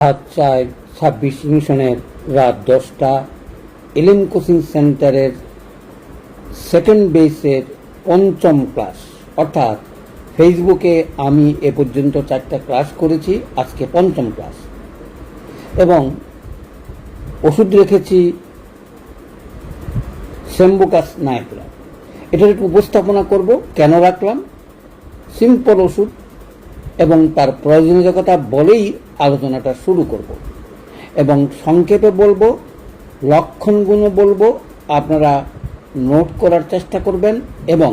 রাত 4:26 সনের রাত 10টা এলিম কোচিং সেন্টারের সেকেন্ড বেসের পঞ্চম ক্লাস, অর্থাৎ ফেসবুকে আমি এ পর্যন্ত 4টা ক্লাস করেছি, আজকে পঞ্চম ক্লাস। এবং ওষুধ রেখেছি সেম্বুকাস নাইগ্রা। এটার একটু উপস্থাপনা করব কেন রাখলাম, সিম্পল ওষুধ এবং তার প্রয়োজনীয়তা বলেই আলোচনাটা শুরু করব। এবং সংক্ষেপে বলবো, লক্ষণগুলো বলবো, আপনারা নোট করার চেষ্টা করবেন এবং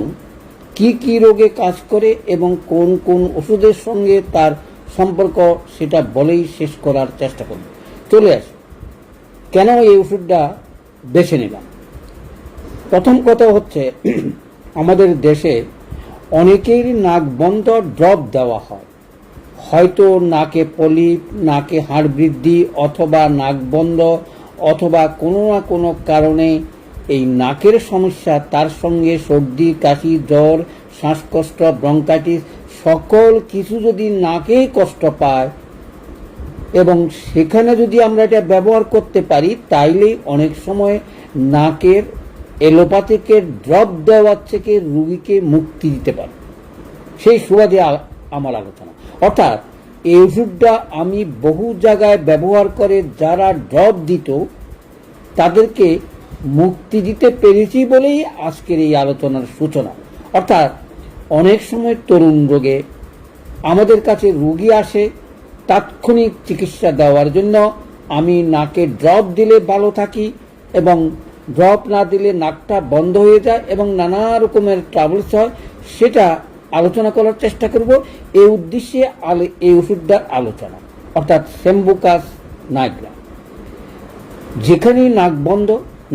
কি কি রোগে কাজ করে এবং কোন কোন ওষুধের সঙ্গে তার সম্পর্ক সেটা বলেই শেষ করার চেষ্টা করব। চলে আসি কেন এই ওষুধটা বেছে নিলাম। প্রথম কথা হচ্ছে, আমাদের দেশে অনেকের নাক বন্ধ ড্রপ দেওয়া হয়, হয়তো নাকে পলিপ, নাকে হাড় বৃদ্ধি, অথবা নাক বন্ধ, অথবা কোনো না কোনো কারণে এই নাকের সমস্যা, তার সঙ্গে সর্দি, কাশি, জ্বর, শ্বাসকষ্ট, ব্রঙ্কাইটিস সকল কিছু যদি নাকেই কষ্ট পায় এবং সেখানে যদি আমরা এটা ব্যবহার করতে পারি, তাইলেই অনেক সময় নাকের এলোপ্যাথিকের ড্রপ দেওয়ার থেকে রুগীকে মুক্তি দিতে পারে। সেই সুবাদে আমার আলোচনা। অর্থাৎ এই ওষুধটা আমি বহু জায়গায় ব্যবহার করে যারা ড্রপ দিত তাদেরকে মুক্তি দিতে পেরেছি বলেই আজকের এই আলোচনার সূচনা। অর্থাৎ অনেক সময় তরুণ রোগে আমাদের কাছে রুগী আসে তাৎক্ষণিক চিকিৎসা দেওয়ার জন্য। আমি নাকে ড্রপ দিলে ভালো থাকি এবং ড্রপ না দিলে নাকটা বন্ধ হয়ে যায় এবং নানা রকমের ট্রাবলস হয়, সেটা আলোচনা করার চেষ্টা করব। এই উদ্দেশ্যে এই ওষুধটার আলোচনা, অর্থাৎ সেম্বুকাস নাইগ্রা। যেখানেই নাক বন্ধ,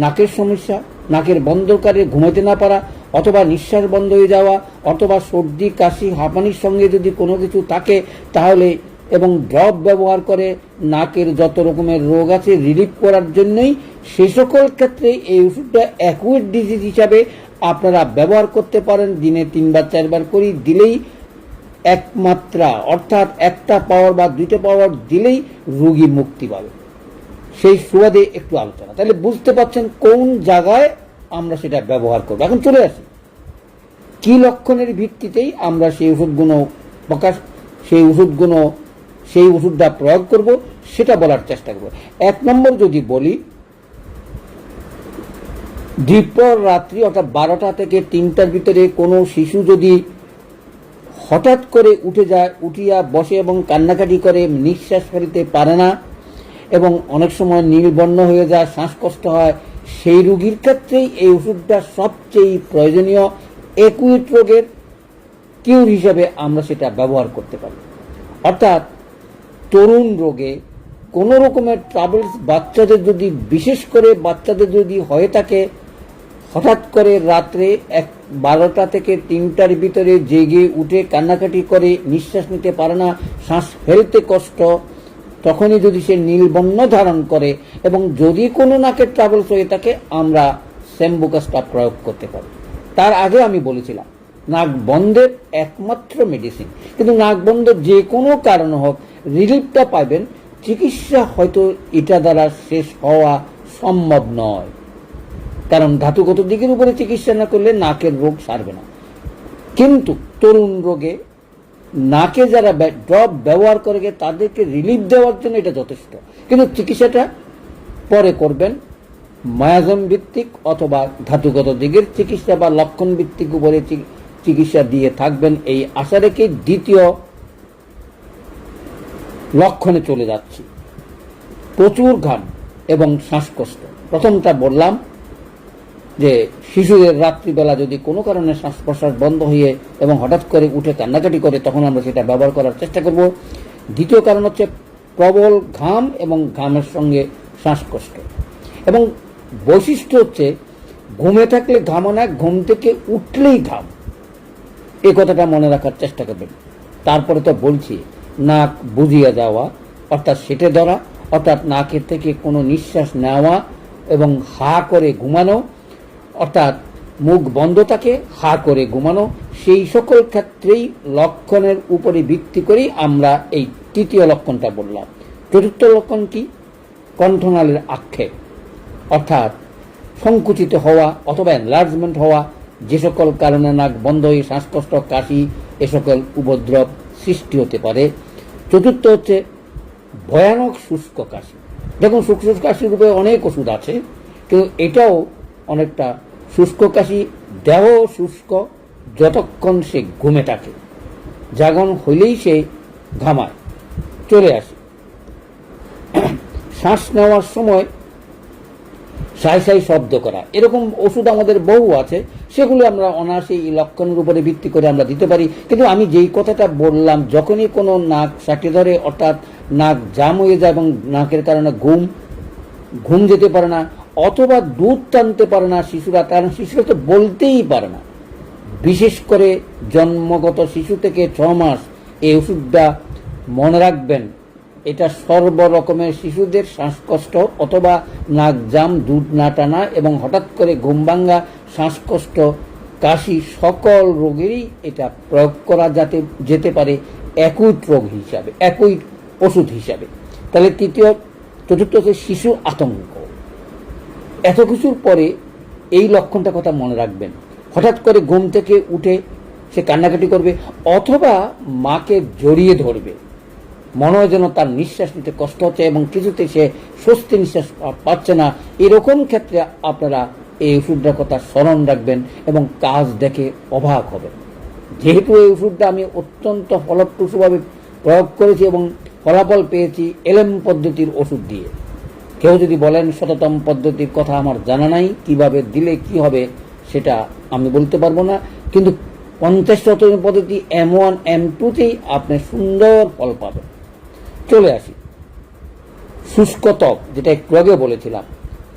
নাকের সমস্যা, নাকের বন্ধকারে ঘুমাতে না পারা, অথবা নিঃশ্বাস বন্ধ হয়ে যাওয়া, অথবা সর্দি, কাশি, হাঁপানির সঙ্গে যদি কোনো কিছু থাকে তাহলে, এবং ড্রপ ব্যবহার করে নাকের যত রকমের রোগ আছে রিলিফ করার জন্যই, সে সকল ক্ষেত্রে এই ওষুধটা অ্যাকুয়েট ডিজিজ হিসাবে আপনারা ব্যবহার করতে পারেন। দিনে 3-4 বার করে দিলেই একমাত্রা, অর্থাৎ একটা পাওয়ার বা 2টা পাওয়ার দিলেই রোগী মুক্তি পাবে। সেই সুবাদে একটু আলোচনা, তাহলে বুঝতে পারছেন কোন জায়গায় আমরা সেটা ব্যবহার করব। এখন চলে আসি কি লক্ষণের ভিত্তিতেই আমরা সেই ওষুধগুলো সেই ওষুধটা প্রয়োগ করব সেটা বলার চেষ্টা করব। 1 নম্বর যদি বলি, দ্বিপহর রাত্রি অর্থাৎ 12টা থেকে 3টার ভিতরে কোনো শিশু যদি হঠাৎ করে উঠিয়া বসে এবং কান্নাকাটি করে, নিঃশ্বাস ফেলতে পারে না এবং অনেক সময় নীলবর্ণ হয়ে যায়, শ্বাসকষ্ট হয়, সেই রোগীর ক্ষেত্রেই এই ওষুধটা সবচেয়ে প্রয়োজনীয়। অ্যাকুইট রোগের কিউর হিসাবে আমরা সেটা ব্যবহার করতে পারি। অর্থাৎ তরুণ রোগে কোনো রকমের ট্রাবলস বাচ্চাদের যদি, বিশেষ করে বাচ্চাদের যদি হয়ে থাকে, হঠাৎ করে রাত্রে 12টা থেকে 3টার ভিতরে জেগে উঠে কান্নাকাটি করে, নিঃশ্বাস নিতে পারে না, শ্বাস ফেলতে কষ্ট, তখনই যদি সে নীলবর্ণ ধারণ করে এবং যদি কোনো নাকের ট্রাবলস হয়ে থাকে, আমরা সেম্বুকাসটা প্রয়োগ করতে পারি। তার আগে আমি বলেছিলাম নাক বন্ধের একমাত্র মেডিসিন, কিন্তু নাক বন্ধ যে কোনো কারণ হোক রিলিফটা পাবেন, চিকিৎসা হয়তো এটা দ্বারা শেষ হওয়া সম্ভব নয়, কারণ ধাতুগত দিকের উপরে চিকিৎসা না করলে নাকের রোগ সারবে না। কিন্তু তরুণ রোগে নাকে যারা ড্রপ ব্যবহার করে তাদেরকে রিলিফ দেওয়ার জন্য এটা যথেষ্ট, কিন্তু চিকিৎসাটা পরে করবেন। মায়াজম ভিত্তিক অথবা ধাতুগত দিকের চিকিৎসা বা লক্ষণ ভিত্তিক উপরে চিকিৎসা দিয়ে থাকবেন, এই আশা রেখে দ্বিতীয় লক্ষণে চলে যাচ্ছি। প্রচুর ঘাম এবং শ্বাসকষ্ট। প্রথমটা বললাম যে শিশুদের রাত্রিবেলা যদি কোনো কারণে শ্বাস প্রশ্বাস বন্ধ হয়ে এবং হঠাৎ করে উঠে কান্নাকাটি করে, তখন আমরা সেটা ব্যবহার করার চেষ্টা করব। দ্বিতীয় কারণ হচ্ছে প্রবল ঘাম এবং ঘামের সঙ্গে শ্বাসকষ্ট। এবং বৈশিষ্ট্য হচ্ছে ঘুমে থাকলে ঘাম না, ঘুম থেকে উঠলেই ঘাম। এই কথাটা মনে রাখার চেষ্টা করবেন। তারপরে তো বলছি নাক বুজিয়ে যাওয়া, অর্থাৎ সেটে ধরা, অর্থাৎ নাকের থেকে কোনো নিঃশ্বাস নেওয়া এবং হা করে ঘুমানো, অর্থাৎ মুখ বন্ধ থাকে, হা করে ঘুমানো, সেই সকল ক্ষেত্রেই লক্ষণের উপরে ভিত্তি করেই আমরা এই তৃতীয় লক্ষণটা বললাম। চতুর্থ লক্ষণ কি? কণ্ঠনালীর আক্ষেপ, অর্থাৎ সংকুচিত হওয়া অথবা এনলার্জমেন্ট হওয়া, যে সকল কারণে নাক বন্ধ হয়ে শ্বাসকষ্ট, কাশি এ সকল উপদ্রব সৃষ্টি হতে পারে। চতুর্থ হচ্ছে ভয়ানক শুষ্ক কাশি। দেখুন, শুষ্ক কাশির রূপে অনেক ওষুধ আছে, কিন্তু এটাও অনেকটা শুষ্ক কাশি। দেহ শুষ্ক যতক্ষণ সে ঘুমে থাকে, জাগন হইলেই সে ঘামায়। চলে আসে শ্বাস নেওয়ার সময় সাই সাই শব্দ করা, এরকম ওষুধ আমাদের বহু আছে, সেগুলো আমরা অনায়াসে এই লক্ষণের উপরে ভিত্তি করে আমরা দিতে পারি। কিন্তু আমি যেই কথাটা বললাম, যখনই কোনো নাক সাঁটে ধরে, অর্থাৎ নাক জাম হয়ে যায় এবং নাকের কারণে ঘুম যেতে পারে না, অথবা দুধ টানতে পারে না শিশুরা, কারণ শিশুরা তো বলতেই পারে না, বিশেষ করে জন্মগত শিশু থেকে 6 মাস এই ওষুধটা মনে রাখবেন। এটা সর্বরকমের শিশুদের শ্বাসকষ্ট অথবা নাক জাম, দুধ না টানা এবং হঠাৎ করে ঘুম ভাঙ্গা, শ্বাসকষ্ট, কাশি সকল রোগেরই এটা প্রয়োগ করা যেতে পারে একই রোগ হিসাবে, একই ওষুধ হিসাবে। তাহলে চতুর্থ হচ্ছে শিশু আতঙ্ক। এত কিছুর পরে এই লক্ষণটা কথা মনে রাখবেন। হঠাৎ করে ঘুম থেকে উঠে সে কান্নাকাটি করবে অথবা মাকে জড়িয়ে ধরবে, মনে হয় যেন তার নিঃশ্বাস নিতে কষ্ট হচ্ছে এবং কিছুতে সে স্বস্তি নিঃশ্বাস পাচ্ছে না। এরকম ক্ষেত্রে আপনারা এই ওষুধটার কথা স্মরণ রাখবেন এবং কাজ দেখে অবাক হবেন। যেহেতু এই ওষুধটা আমি অত্যন্ত ফলপ্রসূভাবে প্রয়োগ করেছি এবং ফলাফল পেয়েছি এলএম পদ্ধতির ওষুধ দিয়ে। কেউ যদি বলেন শততম পদ্ধতির কথা আমার জানা নাই, কিভাবে দিলে কি হবে সেটা আমি বলতে পারবো না, কিন্তু 50 শততম পদ্ধতি M1 M2তেই আপনি সুন্দর ফল পাবেন। চলে আসি শুষ্ক ত্বক, যেটা একটু আগে বলেছিলাম।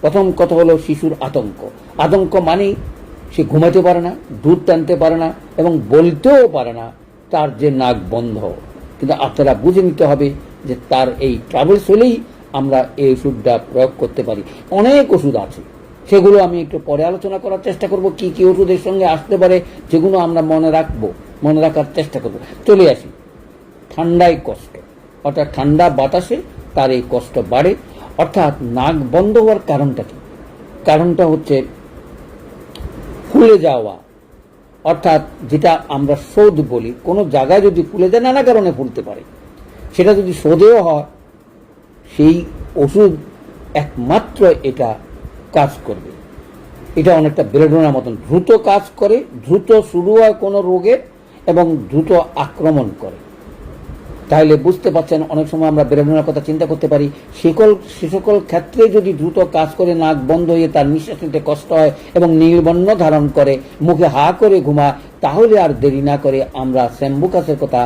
প্রথম কথা হলো শিশুর আতঙ্ক। আতঙ্ক মানেই সে ঘুমাতে পারে না, দুধ টানতে পারে না এবং বলতেও পারে না তার যে নাক বন্ধ। কিন্তু আপনারা বুঝে নিতে হবে যে তার এই ট্রাভেলস হলেই আমরা এই ওষুধটা প্রয়োগ করতে পারি। অনেক ওষুধ আছে, সেগুলো আমি একটু পরে আলোচনা করার চেষ্টা করব, কি কি ওষুধের সঙ্গে আসতে পারে, যেগুলো আমরা মনে রাখার চেষ্টা করব। চলে আসি ঠান্ডায় কষ্ট, অর্থাৎ ঠান্ডা বাতাসে তার এই কষ্ট বাড়ে। অর্থাৎ নাক বন্ধ হওয়ার কারণটা কি? কারণটা হচ্ছে ফুলে যাওয়া, অর্থাৎ যেটা আমরা শোধ বলি। কোনো জায়গায় যদি ফুলে যায়, নানা কারণে ফুলতে পারে, সেটা যদি শোধেও হয়, সেই ওষুধ একমাত্র এটা কাজ করবে। এটা অনেকটা বেলেডোনার মতন দ্রুত কাজ করে, দ্রুত শুরু হয় কোনো রোগের এবং দ্রুত আক্রমণ করে। তাহলে বুঝতে পারছেন, অনেক সময় আমরা বেলেডোনার কথা চিন্তা করতে পারি, সে সকল ক্ষেত্রে যদি দ্রুত কাজ করে, নাক বন্ধ হয়ে তার নিঃশ্বাস নিতে কষ্ট হয় এবং নীলবর্ণ ধারণ করে, মুখে হা করে ঘুমায়, তাহলে আর দেরি না করে আমরা স্যাম্বুকাসের কথা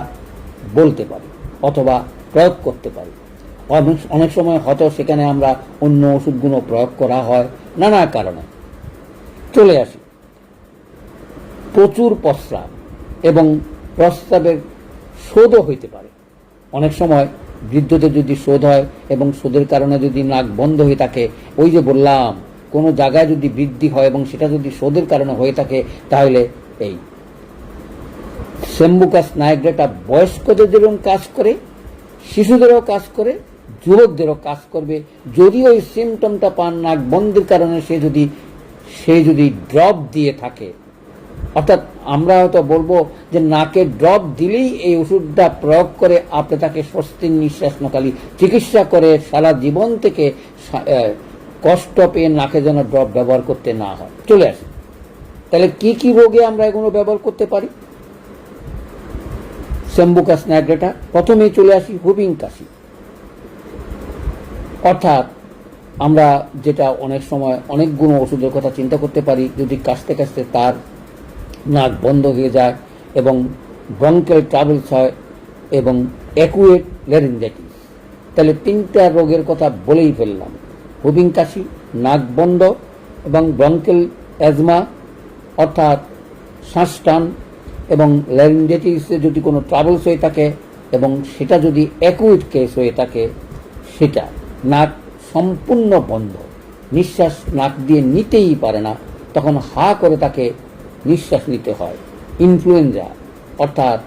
বলতে পারি অথবা প্রয়োগ করতে পারি। অনেক সময় হয়তো সেখানে আমরা অন্য ওষুধগুলো প্রয়োগ করা হয় নানা কারণে। চলে আসি প্রচুর প্রস্রাব এবং প্রস্রাবের শোধও হইতে পারে। অনেক সময় বৃদ্ধদের যদি শোধ হয় এবং শোধের কারণে যদি নাক বন্ধ হয়ে থাকে, ওই যে বললাম কোনো জায়গায় যদি বৃদ্ধি হয় এবং সেটা যদি শোধের কারণে হয়ে থাকে, তাহলে এই স্যাম্বুকাস নাইগ্রেটা বয়স্কদের যেরকম কাজ করে, শিশুদেরও কাজ করে, যুবকদেরও কাজ করবে। যদি ওই সিমটমটা পান নাক বন্ধের কারণে সে যদি ড্রপ দিয়ে থাকে, অর্থাৎ আমরা হয়তো বলবো যে নাকে ড্রপ দিলেই এই ওষুধটা প্রয়োগ করে আপনি তাকে স্বস্তির নিঃশ্বাস নকালি চিকিৎসা করে সারা জীবন থেকে কষ্ট পেয়ে নাকে যেন ড্রপ ব্যবহার করতে না হয়। চলে আসে তাহলে কি কি রোগে আমরা এগুলো ব্যবহার করতে পারি? স্যাম্বুকাস নাইগ্রেটা। প্রথমেই চলে আসি হুপিং কাশি, অর্থাৎ আমরা যেটা অনেক সময় অনেকগুলো ওষুধের কথা চিন্তা করতে পারি। যদি কাশতে কাশতে তার নাক বন্ধ হয়ে যায় এবং ব্রঙ্কেল ট্রাভেলস হয় এবং অ্যাকুয়েট ল্যারিঞ্জাইটিস, তাহলে 3টা রোগের কথা বলেই ফেললাম। হুপিং কাশি, নাক বন্ধ এবং ব্রঙ্কেল অ্যাজমা অর্থাৎ শ্বাসটান এবং ল্যারিঞ্জাইটিসে যদি কোনো ট্রাভেলস হয়ে থাকে এবং সেটা যদি অ্যাকুয়েট কেস হয়ে থাকে, সেটা নাক সম্পূর্ণ বন্ধ, নিঃশ্বাস নাক দিয়ে নিতেই পারে না, তখন হা করে তাকে নিঃশ্বাস নিতে হয়। ইনফ্লুয়েঞ্জা অর্থাৎ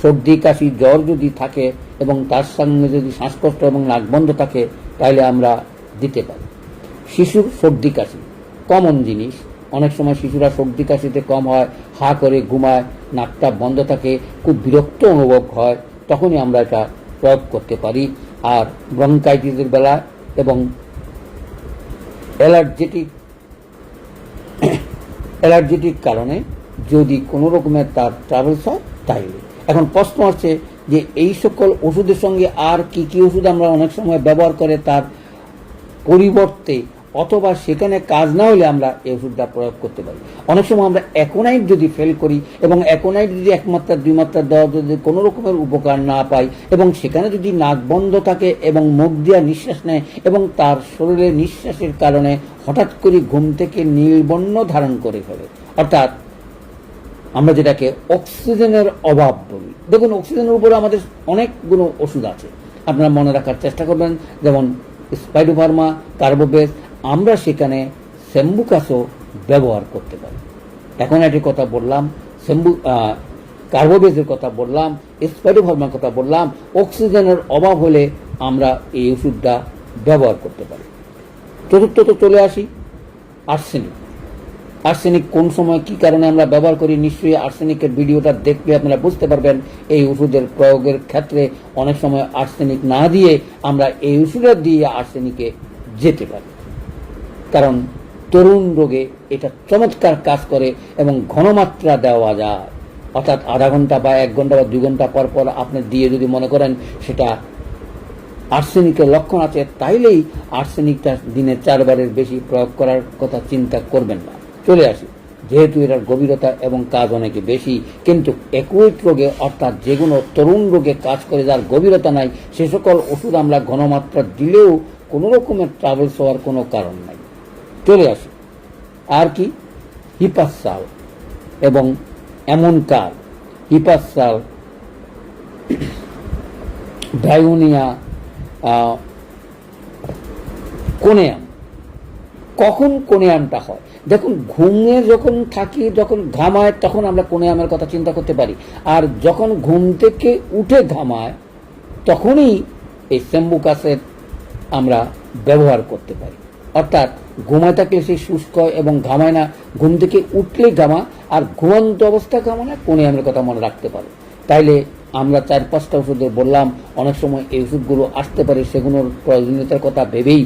সর্দি কাশি জ্বর যদি থাকে এবং তার সঙ্গে যদি শ্বাসকষ্ট এবং নাক বন্ধ থাকে তাহলে আমরা দিতে পারি। শিশুর সর্দি কাশি কমন জিনিস, অনেক সময় শিশুরা সর্দি কাশিতে কম হয়, হা করে ঘুমায়, নাকটা বন্ধ থাকে, খুব বিরক্ত অনুভব হয়, তখনই আমরা এটা প্রয়োগ করতে পারি। আর ব্রঙ্কাইটিসের বেলা এবং অ্যালার্জেটিক কারণে যদি কোনো রকমের তার ট্রাভেলস হয় তাইলে। এখন প্রশ্ন আছে যে এই সকল ওষুধের সঙ্গে আর কি কি ওষুধ আমরা অনেক সময় ব্যবহার করে তার পরিবর্তে অথবা সেখানে কাজ না হলে আমরা এই ওষুধটা প্রয়োগ করতে পারি। অনেক সময় আমরা অ্যাকোনাইট যদি ফেল করি এবং অ্যাকোনাইট যদি 1 মাত্রা 2 মাত্রা দেওয়া যদি কোনো রকমের উপকার না পাই এবং সেখানে যদি নাক বন্ধ থাকে এবং মুখ দিয়ে নিঃশ্বাস নেয় এবং তার শরীরে নিঃশ্বাসের কারণে হঠাৎ করে ঘুম থেকে নীলবর্ণ ধারণ করে ফেলে, অর্থাৎ আমরা যেটাকে অক্সিজেনের অভাব বলি। দেখুন, অক্সিজেনের উপরে আমাদের অনেকগুলো ওষুধ আছে, আপনারা মনে রাখার চেষ্টা করবেন, যেমন স্পাইডোফার্মা, কার্বোবেস। আমরা সেখানে সেম্বুকাসও ব্যবহার করতে পারি। এখন এটির কথা বললাম, কার্বোবেসের কথা বললাম, স্পাইডোফার্মার কথা বললাম। অক্সিজেনের অভাব হলে আমরা এই ওষুধটা ব্যবহার করতে পারি। চতুর্থত চলে আসি আর্সেনিক। আর্সেনিক কোন সময় কি কারণে আমরা ব্যবহার করি, নিশ্চয়ই আর্সেনিকের ভিডিওটা দেখলে আপনারা বুঝতে পারবেন। এই ওষুধের প্রয়োগের ক্ষেত্রে অনেক সময় আর্সেনিক না দিয়ে আমরা এই ওষুধটা দিয়ে আর্সেনিকে যেতে পারি, কারণ তরুণ রোগে এটা চমৎকার কাজ করে এবং ঘনমাত্রা দেওয়া যায়, অর্থাৎ আধা ঘন্টা বা 1 ঘন্টা বা 2 ঘন্টা পর পর আপনি দিয়ে যদি মনে করেন সেটা আর্সেনিকের লক্ষণ আছে, তাইলেই আর্সেনিকটা দিনে 4 বারের বেশি প্রয়োগ করার কথা চিন্তা করবেন না। চলে আসি, যেহেতু এটার গভীরতা এবং কাজ অনেকে বেশি, কিন্তু অ্যাকুয়েট রোগে অর্থাৎ যেগুলো তরুণ রোগে কাজ করে যার গভীরতা নাই, সে সকল ওষুধ আমরা ঘনমাত্রা দিলেও কোনো রকমের ট্রাভেলস হওয়ার কোনো কারণ নাই। চলে আসি আর কি, হিপাসাল এবং অ্যামনকার। হিপাসাল, ডায়োনিয়া, কোনেয়াম। কখন কোনেয়ামটা হয়? দেখুন, ঘুমে যখন থাকি, যখন ঘামায়, তখন আমরা কোনেয়ামের কথা চিন্তা করতে পারি। আর যখন ঘুম থেকে উঠে ঘামায় তখনই এই সেম্বুকাসের আমরা ব্যবহার করতে পারি। অর্থাৎ ঘুমায় থাকলে সে শুষ্ক এবং ঘামায় না, ঘুম থেকে উঠলে ঘামা, আর ঘুমন্ত অবস্থা ঘামায় না, কোনেয়ামের কথা মনে রাখতে পারে। তাইলে আমরা 4-5টা ওষুধের বললাম, অনেক সময় এই ওষুধগুলো আসতে পারে, সেগুলোর প্রয়োজনীয়তার কথা ভেবেই,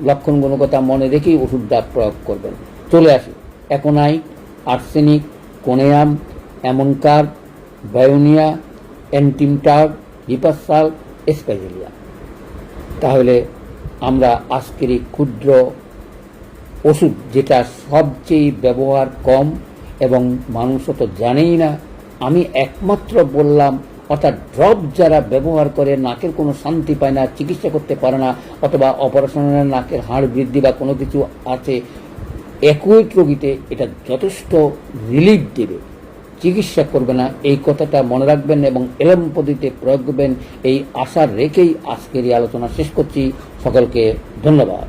লক্ষণগুলোর কথা মনে রেখেই ওষুধটা প্রয়োগ করবেন। চলে আসি অ্যাকোনাইট, আর্সেনিক, কোনেয়াম, অ্যামনকার, বায়োনিয়া, অ্যান্টিমটার, হিপাসাল, স্পাইজেলিয়া। তাহলে আমরা আজকের এই ক্ষুদ্র ওষুধ, যেটা সবচেয়ে ব্যবহার কম এবং মানুষ তো জানেই না, আমি একমাত্র বললাম, অর্থাৎ ড্রপ যারা ব্যবহার করে নাকের কোনো শান্তি পায় না, চিকিৎসা করতে পারে না, অথবা অপারেশনের নাকের হাড় বৃদ্ধি বা কোনো কিছু আছে, অ্যাকুয়েট রোগীতে এটা যথেষ্ট রিলিফ দেবে, চিকিৎসা করবে না, এই কথাটা মনে রাখবেন এবং এলম পদ্ধতিতে প্রয়োগ করবেন। এই আশা রেখেই আজকের এই আলোচনা শেষ করছি। সকলকে ধন্যবাদ।